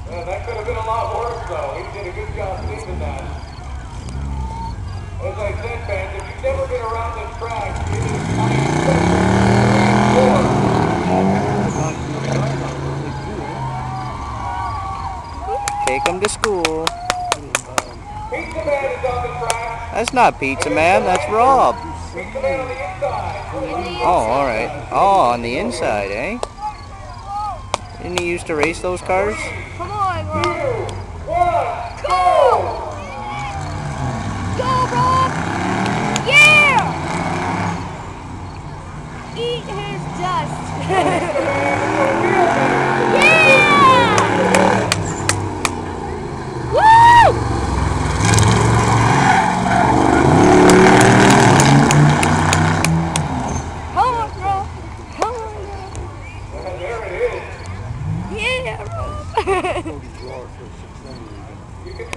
Yeah, that could have been a lot worse, though. He did a good job saving that. As I said, fans, if you've never been around this track, it is Take him to school. Pizza Man is on the track. That's not Pizza Man, that's Rob. Pizza Man on the inside. Oh, alright. Oh, on the inside, eh? Didn't he used to race those cars? Come on, Rob. 2, 1, Go! Go, Rob! Yeah! Eat his dust. Yeah! Woo! Come on, Rob. Come on, Rob. And there it is. Yeah, Rob. You can